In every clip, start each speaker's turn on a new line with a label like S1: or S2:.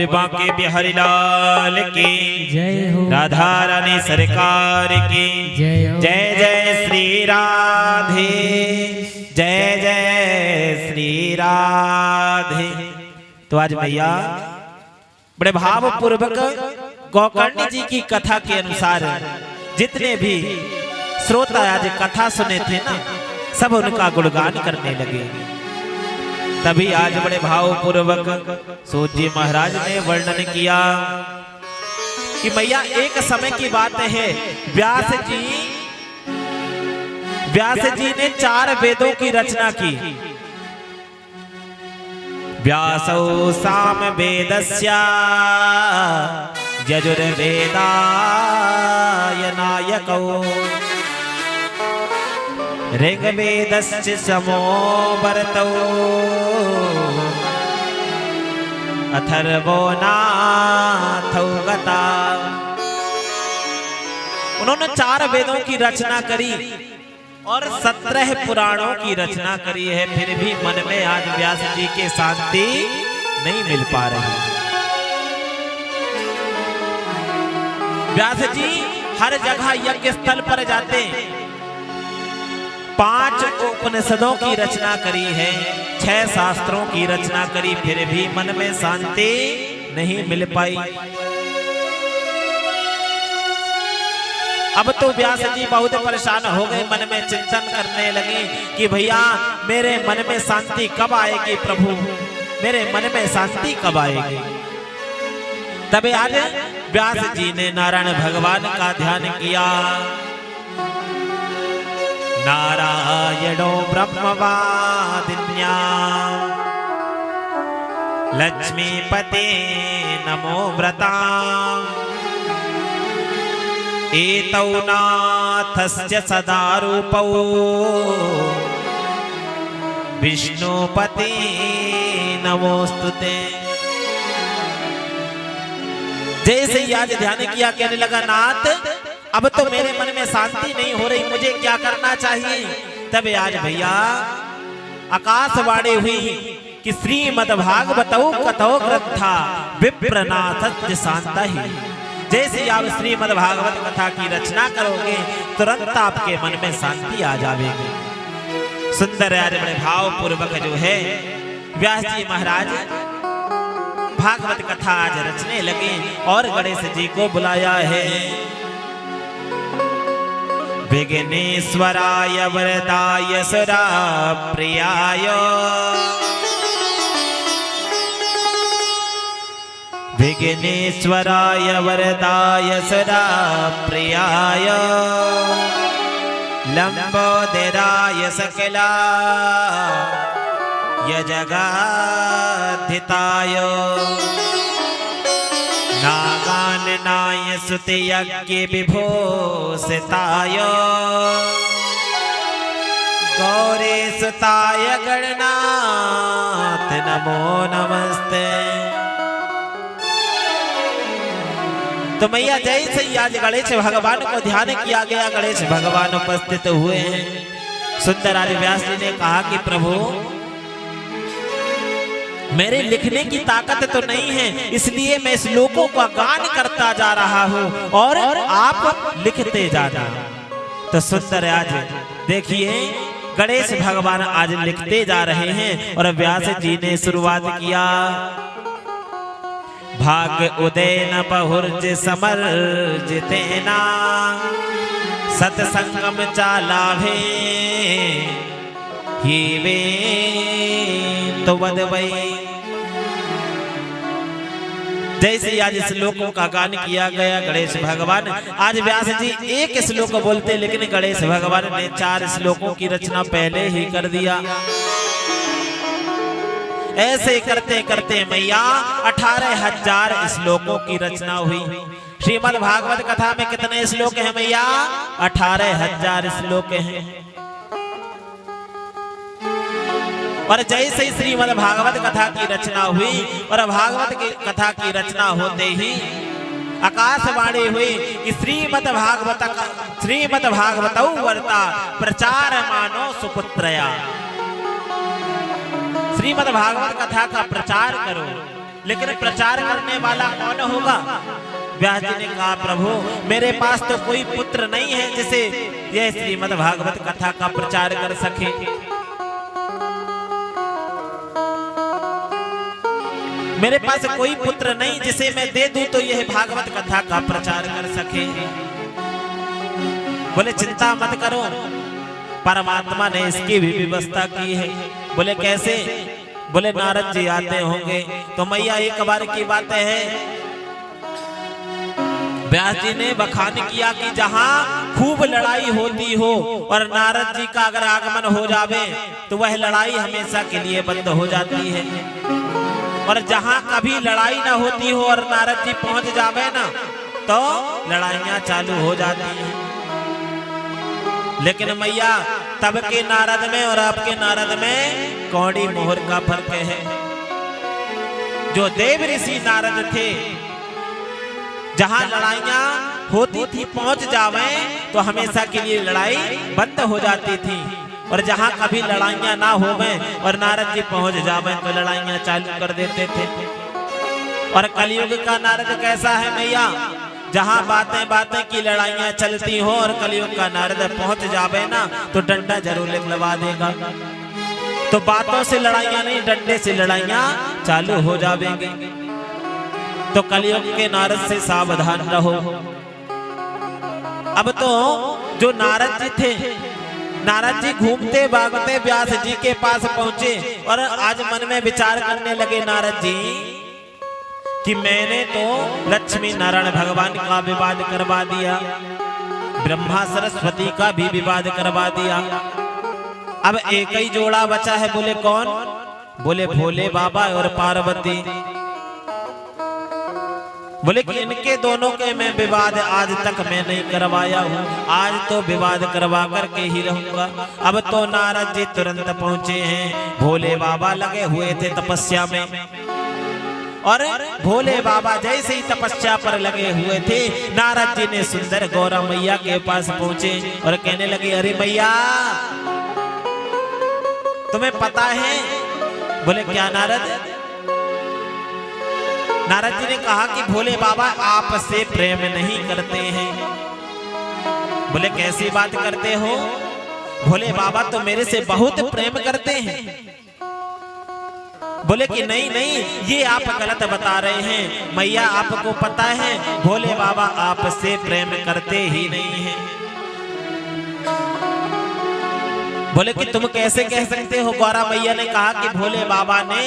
S1: बोले बांके बिहारी लाल की
S2: जय हो।
S1: राधा रानी सरकार की
S2: जय हो।
S1: जय जय श्री राधे, जय जय श्री राधे। तो आज भैया बड़े भाव पूर्वक गोकर्ण जी की कथा के अनुसार जितने भी श्रोता आज कथा सुने थे ना, सब उनका गुणगान करने लगे। तभी आज बड़े भाव पूर्वक सूत जी महाराज ने वर्णन किया कि मैया एक समय की बात है, व्यास जी ने 4 वेदों की रचना की। व्यासौ साम वेदस्य यजुर्वेदाय नायकौ ऋग्वेदस्य समो भरतौ अथर्वो नाथौ गता। उन्होंने 4 वेदों की रचना करी और 17 पुराणों की रचना करी है, फिर भी मन में आज व्यास जी के शांति नहीं मिल पा रही। व्यास जी हर जगह यज्ञ स्थल पर जाते, 5 उपनिषदों की रचना करी है, 6 शास्त्रों की रचना करी, फिर भी मन में शांति नहीं मिल पाई। अब तो व्यास जी बहुत परेशान हो गए, मन में चिंतन करने लगे कि भैया मेरे मन में शांति कब आएगी प्रभु, मेरे मन में शांति कब आएगी। तब आज व्यास जी ने नारायण भगवान का ध्यान किया। नारायणो ब्रह्मवादिन्या लक्ष्मीपते नमो व्रता एतौ नाथस्य सदा रूपौ विष्णुपते नमोस्तुते। जैसे ही आज ध्यान किया, कहने लगा नाथ अब तो मेरे मन में शांति नहीं हो रही, मुझे क्या करना चाहिए। तब आज भैया आकाशवाणी हुई कि श्रीमद्भागवतौ कथो ग्रंथा विप्रनाथ शांता ही। जैसे आप श्रीमद्भागवत कथा की रचना करोगे तुरंत आपके मन में शांति आ जाएगी। सुंदर आज बड़े भाव पूर्वक जो है व्यास जी महाराज भागवत कथा आज रचने लगे और गणेश जी को बुलाया है। विघ्नेश्वराय वरदाय सुरा प्रियाय, विघ्नेश्वराय वरदाय सुरा प्रियाय, लंबोदराय सकला यजगाधिताय, नागाननाय सुते यज्ञ विभूषिताय, गौरी सुताय गणनाथ नमो नमस्ते। तो मैया जैसे ही आज गणेश भगवान को ध्यान किया गया, गणेश भगवान उपस्थित हुए हैं। सुंदर आज व्यास जी ने कहा कि प्रभु मेरे लिखने की ताकत तो नहीं है, इसलिए मैं श्लोकों का गान करता जा रहा हूं और आप लिखते जाना। तो सुंदर आज देखिए गणेश भगवान आज लिखते जा रहे हैं और व्यास जी ने शुरुआत किया। भाग उदयन बहुर्ज समर्जितेना सत्संगम चालाभे ही वे तो वदवई। जैसे आज श्लोकों का गान किया गया गणेश भगवान, आज व्यास जी एक श्लोक बोलते लेकिन गणेश भगवान ने 4 श्लोकों की रचना पहले ही कर दिया। ऐसे करते करते मैया 18,000 श्लोकों की रचना हुई। श्रीमद् भागवत कथा में कितने श्लोक हैं मैया? 18,000 श्लोक हैं। और जैसे ही श्रीमद् भागवत कथा की रचना हुई और भागवत की कथा की रचना होते ही आकाशवाणी हुई कि श्रीमद् भागवतौ वर्ता प्रचार मानो सुपुत्रया। श्रीमद् भागवत कथा का प्रचार करो, लेकिन प्रचार करने वाला कौन होगा? व्यास जी ने कहा प्रभु मेरे पास तो कोई पुत्र नहीं है जिसे यह श्रीमद् भागवत कथा का प्रचार कर सके। मेरे पास कोई पुत्र नहीं जिसे मैं दे दूं तो यह भागवत कथा का प्रचार कर सके। बोले चिंता मत करो, परमात्मा ने इसकी भी व्यवस्था की है। बोले कैसे? बोले नारद जी आते होंगे तो मैया एक बार की बात है, व्यास जी ने बखान किया कि जहां खूब लड़ाई होती हो और नारद जी का अगर आगमन हो जावे तो वह लड़ाई हमेशा के लिए बंद हो जाती है, और जहां कभी लड़ाई ना होती हो और नारद जी पहुंच जावे ना तो लड़ाइयां चालू हो जाती हैं। लेकिन मैया तब के नारद में और आपके नारद में कौड़ी मोहर का फर्क है। जो देव ऋषि नारद थे जहां लड़ाइयां होती थी पहुंच जावे तो हमेशा के लिए लड़ाई बंद हो जाती थी, और जहां कभी लड़ाइयां ना होवे और नारद जी पहुंच जावे तो लड़ाइयां चालू कर देते थे। और कलयुग का नारद कैसा है मैया? जहां बातें बातें की लड़ाइयां चलती हो और कलयुग का नारद पहुंच जावे ना तो डंडा जरूर लगवा देगा। तो बातों से लड़ाइयां नहीं, डंडे से लड़ाइयां चालू हो जावेंगे। तो कलयुग के नारद से सावधान रहो। अब तो जो नारद जी थे, नारद जी घूमते भागते व्यास जी के पास पहुंचे और आज मन में विचार करने लगे नारद जी कि मैंने तो लक्ष्मी नारायण भगवान का विवाद करवा दिया, ब्रह्मा सरस्वती का भी विवाद करवा दिया। अब एक ही जोड़ा बचा है। बोले कौन? बोले भोले बाबा और पार्वती। बोले कि इनके दोनों के मैं विवाद आज तक मैं नहीं करवाया हूँ, आज तो विवाद करवा करके ही रहूंगा। अब तो नारद जी तुरंत पहुंचे हैं। भोले बाबा लगे हुए थे तपस्या में, और भोले बाबा जैसे ही तपस्या पर लगे हुए थे नारद जी ने सुंदर गौरा मैया के पास पहुंचे और कहने लगे अरे मैया तुम्हें पता है? बोले क्या नारद? नारद जी ने कहा कि भोले बाबा आपसे प्रेम नहीं करते हैं। बोले कैसी बात करते हो? भोले बाबा तो मेरे से बहुत प्रेम करते हैं। बोले कि नहीं नहीं ये आप गलत बता रहे हैं। मैया आपको पता है भोले बाबा आपसे प्रेम करते ही नहीं हैं। बोले कि तुम कैसे कह सकते हो? गौरा मैया ने कहा कि भोले बाबा ने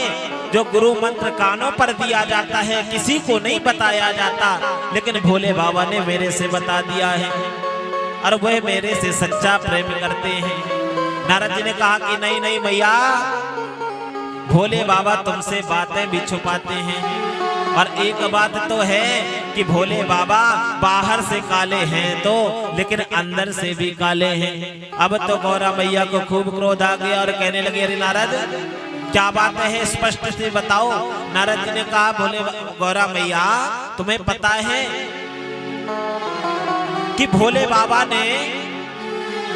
S1: जो गुरु मंत्र कानों पर दिया जाता है किसी को नहीं बताया जाता, लेकिन भोले बाबा ने मेरे से बता दिया है और वह मेरे से सच्चा प्रेम करते हैं। नारद जी ने कहा कि नहीं नहीं मैया, भोले बाबा तुमसे बातें भी छुपाते हैं, और एक बात तो है कि भोले बाबा बाहर से काले हैं तो लेकिन अंदर से भी काले हैं। अब तो गौरा मैया को खूब क्रोध आ गया और कहने लगे अरे नारद क्या बात है, स्पष्ट से बताओ। नारद जी ने कहा भोले गौरा मैया तुम्हें पता है कि भोले बाबा ने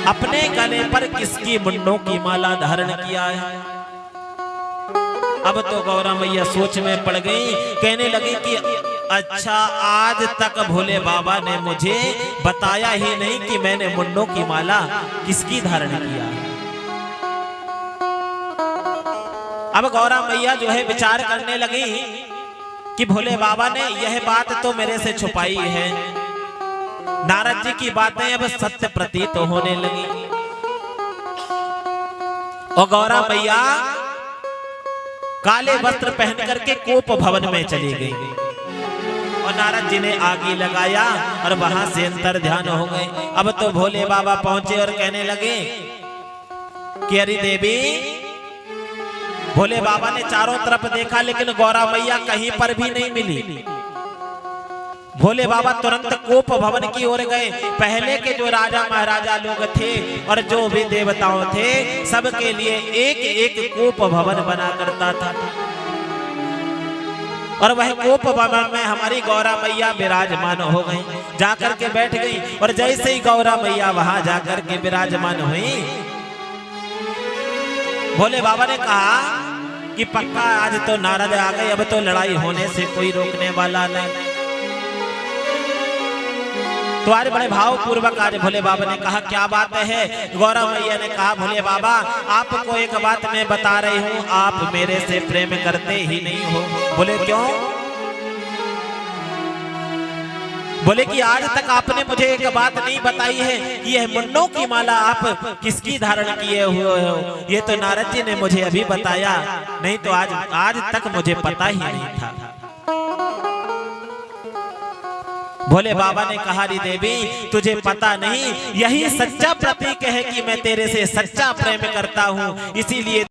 S1: अपने गले पर किसकी मुंडों की माला धारण किया है? अब तो गौरा मैया सोच में पड़ गई, कहने लगी कि अच्छा आज तक भोले बाबा ने मुझे बताया ही नहीं कि मैंने मुंडों की माला किसकी धारण किया है। अब गौरा मैया जो है विचार करने लगी कि भोले बाबा ने यह बात तो मेरे से छुपाई है। नारद जी की बातें अब सत्य प्रतीत होने लगी और गौरा मैया काले वस्त्र पहन करके कोप भवन में चली गई और नारद जी ने आगे लगाया और वहां से अंतर ध्यान हो गए। अब तो भोले बाबा पहुंचे और कहने लगे कि अरे देवी, भोले बाबा ने चारों तरफ देखा लेकिन गौरा मैया कहीं पर भी नहीं मिली। भोले बाबा तुरंत कोप भवन की ओर गए। पहले के जो राजा महाराजा लोग थे और जो भी देवताओं थे सबके लिए एक एक कोप भवन बना करता था और वह कोप भवन में हमारी गौरा मैया विराजमान हो गई, जाकर के बैठ गई। और जैसे ही गौरा मैया वहां जाकर के विराजमान हुई, भोले बाबा ने कहा कि पक्का आज तो नारद आ गए, अब तो लड़ाई होने से कोई रोकने वाला नहीं। तो आज बड़े भाव पूर्वक आज भोले बाबा ने कहा क्या बात है। गौरा मैया ने कहा भोले बाबा आपको एक बात मैं बता रही हूँ, आप मेरे से प्रेम करते ही नहीं हो। बोले क्यों? बोले कि आज तक आपने मुझे एक बात नहीं बताई है कि यह मुन्नों की माला आप किसकी धारण किए हुए हो। ये तो नारद जी ने मुझे अभी बताया, नहीं तो आज तक मुझे पता ही नहीं था। भोले बाबा ने कहा री देवी तुझे पता नहीं, यही सच्चा प्रतीक है कि मैं तेरे से सच्चा प्रेम करता हूँ, इसीलिए